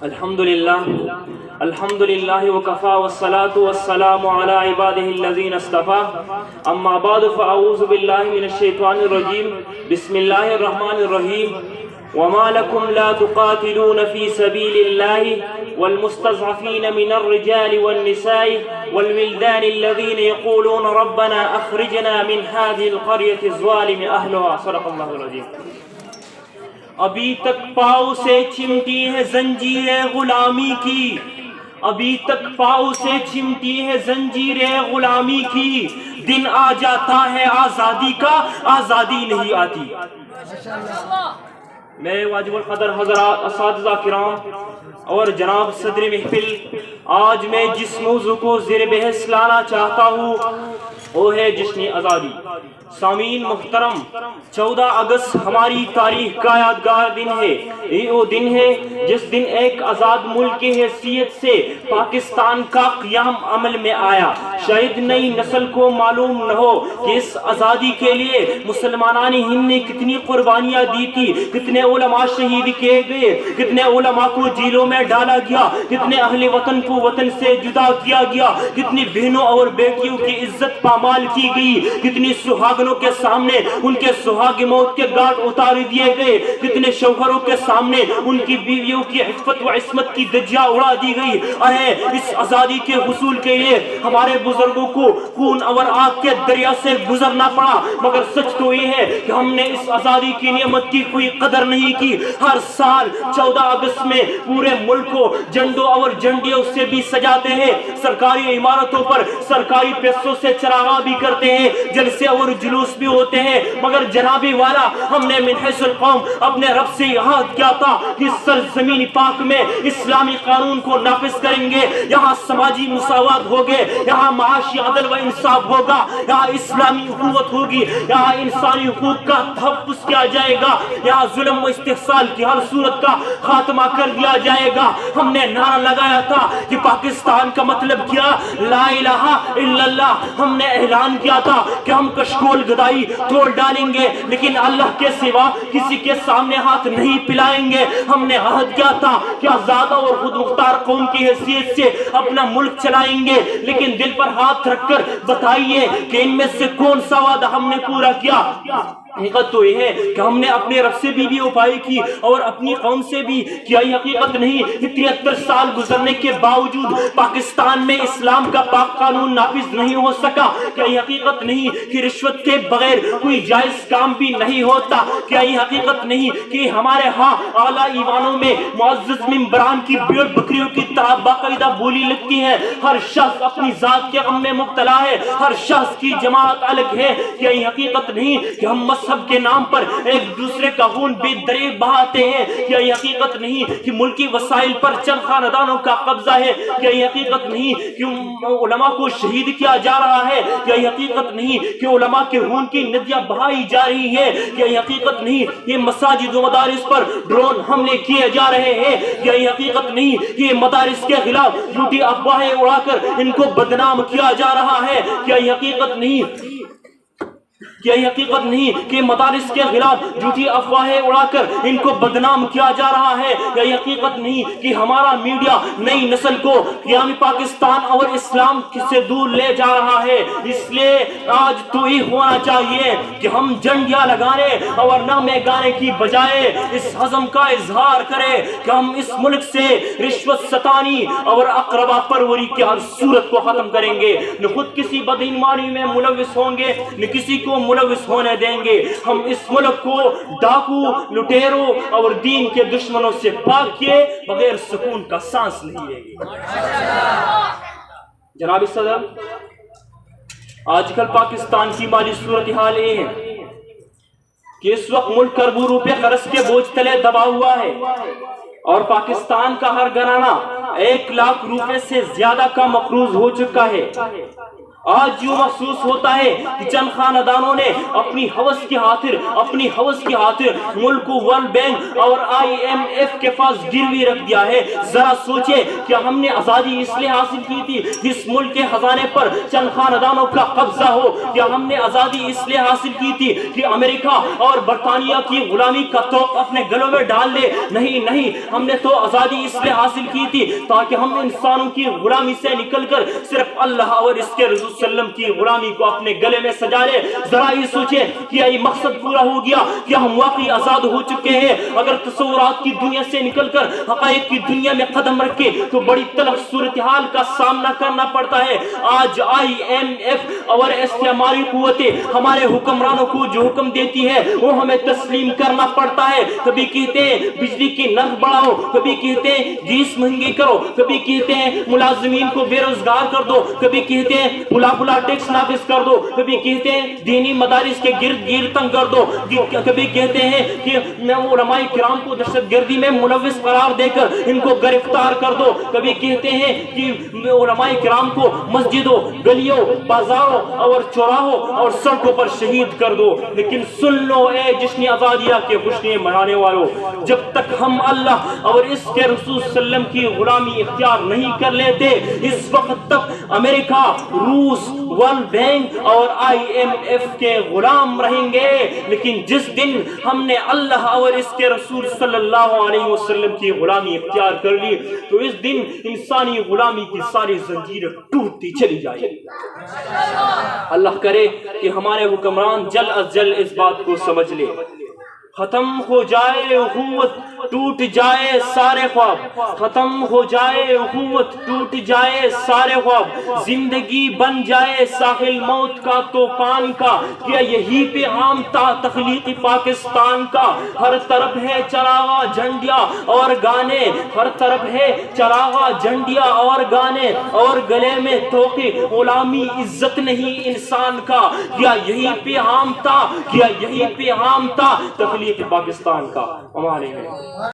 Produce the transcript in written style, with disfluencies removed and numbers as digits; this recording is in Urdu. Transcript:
الحمد للہ وکفا والصلاة والسلام علی عبادہ الذین اصطفیٰ اما بعد فاعوذ باللہ من الشیطان الرجیم بسم اللہ الرحمن الرحیم وما لكم لا تقاتلون في سبيل الله والمستضعفين من الرجال والنساء والولدان الذين يقولون ربنا أخرجنا من هذه القرية الظالم أهلها صدق الله العظيم. ابھی تک پاؤں سے چمٹی ہے زنجیر غلامی کی، ابھی تک پاؤں سے چمٹی ہے زنجیر غلامی کی، دن آ جاتا ہے آزادی کا، آزادی نہیں آتی. میں واجب القدر حضرات، اساتذہ کرام اور جناب صدر محفل، آج میں جس موضوع کو زیر بحث لانا چاہتا ہوں وہ ہے جشن آزادی. سامعین محترم، 14 اگست ہماری تاریخ کا یادگار دن ہے. یہ وہ دن ہے جس دن ایک آزاد ملک کی حیثیت سے پاکستان کا قیام عمل میں آیا. شاید نئی نسل کو معلوم نہ ہو کہ اس آزادی کے لیے مسلمانان ہند نے کتنی قربانیاں دی تھی، کتنے علماء شہید کیے گئے، کتنے علماء کو جیلوں میں ڈالا گیا، کتنے اہل وطن کو وطن سے جدا کیا گیا، کتنی بہنوں اور بیٹیوں کی عزت پامال کی گئی، کتنی سہاگنوں کے سامنے ان کے سہاگ موت کے گاٹ اتار دیے گئے، کتنے شوہروں کے سامنے ان کی بیویوں کی عفت و عصمت کی دھجیاں اڑا دی گئی. ارے اس آزادی کے حصول کے لیے ہمارے بزرگوں کو خون اور آگ کے دریا سے گزرنا پڑا، مگر سچ تو یہ ہے کہ ہم نے اس آزادی کی نعمت کی کوئی قدر نہیں کی. ہر سال 14 اگست میں پورے ملک کو جھنڈوں اور جھنڈیوں سے بھی سجاتے ہیں، سرکاری عمارتوں پر سرکاری پیسوں سے چراغاں بھی کرتے ہیں، جلسے اور جلوس بھی ہوتے ہیں، مگر جنابی والا ہم نے من حیث القوم اپنے رب سے عہد کیا تھا کہ سرزمین پاک میں اسلامی قانون کو نافذ کریں گے، یہاں سماجی مساوات ہوگے، یہاں معاشی عدل و انصاف ہوگا، یہاں اسلامی حکومت ہوگی، یہاں انسانی حقوق کا تحفظ کیا جائے گا، یہاں ظلم و استحصال کی ہر صورت کا خاتمہ کر دیا جائے گا. ہم نے نعرہ لگایا تھا کہ پاکستان کا مطلب کیا، لا الہ الا اللہ. ہم نے اعلان کیا تھا کہ ہم کشکول گدائی توڑ ڈالیں گے لیکن اللہ کے سوا کسی کے سامنے ہاتھ نہیں پلائیں گے. ہم نے عہد کیا تھا کہ آزاد اور خود مختار قوم کی حیثیت سے اپنا ملک چلائیں گے، لیکن دل پر ہاتھ رکھ کر بتائیے کہ ان میں سے کون سا وعدہ ہم نے پورا کیا. حقیقت تو یہ ہے کہ ہم نے اپنے رب سے بھی وفائی کی اور اپنی قوم سے بھی کیا. حقیقت نہیں کہ 73 سال گزرنے کے باوجود پاکستان میں اسلام کا پاک قانون نافذ نہیں ہو سکا. کیا حقیقت نہیں کہ رشوت کے بغیر کوئی جائز کام بھی نہیں ہوتا. کیا حقیقت نہیں کہ ہمارے ہاں اعلیٰ ایوانوں میں معزز ممبران کی بھیڑ بکریوں کی طرح باقاعدہ بولی لگتی ہے. ہر شخص اپنی ذات کے غم میں مبتلا ہے، ہر شخص کی جماعت الگ ہے. کیا حقیقت نہیں کہ ہم مذہب کے نام پر ایک دوسرے کا خون بے دریغ بہاتے ہیں. کیا یہ حقیقت نہیں کہ ملکی وسائل پر چند خاندانوں کا قبضہ ہے. کیا یہ حقیقت نہیں کہ علماء کو شہید کیا جا رہا ہے. کیا یہ حقیقت نہیں کہ علماء کے خون کی ندیاں بہائی جا رہی ہیں. کیا یہ حقیقت نہیں کہ مساجد و مدارس پر ڈرون حملے کیے جا رہے ہیں. کیا یہ حقیقت نہیں کہ مدارس کے خلاف جھوٹی افواہیں اڑا کر ان کو بدنام کیا جا رہا ہے. کیا یہ حقیقت نہیں کہ مدارس کے خلاف جھوٹی افواہیں اڑا کر ان کو بدنام کیا جا رہا ہے. یہ حقیقت نہیں کہ ہمارا میڈیا نئی نسل کو قیام پاکستان اور اسلام سے دور لے جا رہا ہے. اس لیے آج تو یہ ہونا چاہیے کہ ہم جھنڈیاں لگانے اور نعرے گانے کی بجائے اس عزم کا اظہار کریں کہ ہم اس ملک سے رشوت ستانی اور اقربا پروری کی ہر صورت کو ختم کریں گے. نہ خود کسی بدعنوانی میں ملوث ہوں گے، نہ کسی کو ملوث ہونے دیں گے. ہم اس ملک کو ڈاکو، لٹیروں اور دین کے دشمنوں سے پاک کیے بغیر سکون کا سانس نہیں لیں گے. جناب صدر، آج کل پاکستان کی مالی صورتحال یہ ہے کہ اس وقت ملک اربوں روپے قرض کے بوجھ تلے دبا ہوا ہے اور پاکستان کا ہر گھرانہ 1 لاکھ روپے سے زیادہ کا مقروض ہو چکا ہے. آج یوں محسوس ہوتا ہے کہ چند خاندانوں نے اپنی حوث کی خاطر ملک کو ورلڈ بینک اور IMF کے پاس گروی رکھ دیا ہے۔ ذرا سوچے کہ ہم نے آزادی اس لیے حاصل کی تھی اس ملک کے خزانے پر چند خاندانوں کا قبضہ ہو، کیا ہم نے آزادی اس لیے حاصل کی تھی کہ امریکہ اور برطانیہ کی غلامی کا توق اپنے گلوں میں ڈال لے؟ نہیں، ہم نے تو آزادی اس لیے حاصل کی تھی تاکہ ہم انسانوں کی غلامی سے نکل کر صرف اللہ اور اس کے رسول صلی اللہ علیہ وسلم کی غلامی کو اپنے گلے میں سجا لے۔ ذرا یہ سوچے کہ یہ مقصد پورا ہو گیا، کیا ہم واقعی آزاد ہو چکے ہیں؟ اگر تصورات کی دنیا سے نکل کر حقائق کی دنیا میں قدم رکھے تو بڑی تلخ صورتحال کا سامنا کرنا پڑتا ہے۔ آج IMF اور استعماری قوتیں ہمارے حکمرانوں کو جو حکم دیتی ہے وہ ہمیں تسلیم کرنا پڑتا ہے۔ کبھی کہتے ہیں بجلی کی نرخ بڑھاؤ، کبھی کہتے ہیں گیس مہنگی کرو، کبھی کہتے ہیں ملازمین کو بے روزگار کر دو، کبھی کہتے ہیں بلا ٹیکس نافذ کر دو، کبھی کہتے ہیں دینی مدارس کے گرد گیر تنگ کر دو، کبھی کہتے ہیں کہ علماء کرام کو دہشت گردی میں ملوث قرار دے کر ان کو گرفتار کر دو، کبھی کہتے ہیں کہ علماء کرام کو مسجدوں، گلیوں، بازاروں اور چوراہوں اور سڑکوں پر شہید کر دو۔ لیکن سن لو اے جشن آزادیہ کے خوشیاں منانے والوں، جب تک ہم اللہ اور اس کے رسول صلی اللہ علیہ وسلم کی غلامی اختیار نہیں کر لیتے اس وقت تک امریکہ، روس، ورلڈ بینک اور IMF کے غلام رہیں گے۔ لیکن جس دن ہم نے اللہ اور اس کے رسول صلی اللہ علیہ وسلم کی غلامی اختیار کر لی تو اس دن انسانی غلامی کی ساری زنجیریں ٹوٹتی چلی جائیں گی۔ اللہ کرے کہ ہمارے حکمران جلد از جلد اس بات کو سمجھ لے۔ ختم ہو جائے اخوت، ٹوٹ جائے سارے خواب، ختم ہو جائے اخوت، ٹوٹ جائے سارے خواب، زندگی بن جائے ساحل موت کا طوفان کا، کیا یہی پیغام تھا تخلیق پاکستان کا؟ ہر طرف ہے چراغا جھنڈیا اور گانے، ہر طرف ہے چراغا جھنڈیا اور گانے، اور گلے میں توقی غلامی عزت نہیں انسان کا، کیا یہی پیغام تھا تخلیق پاکستان کا؟ ہمارے ہیں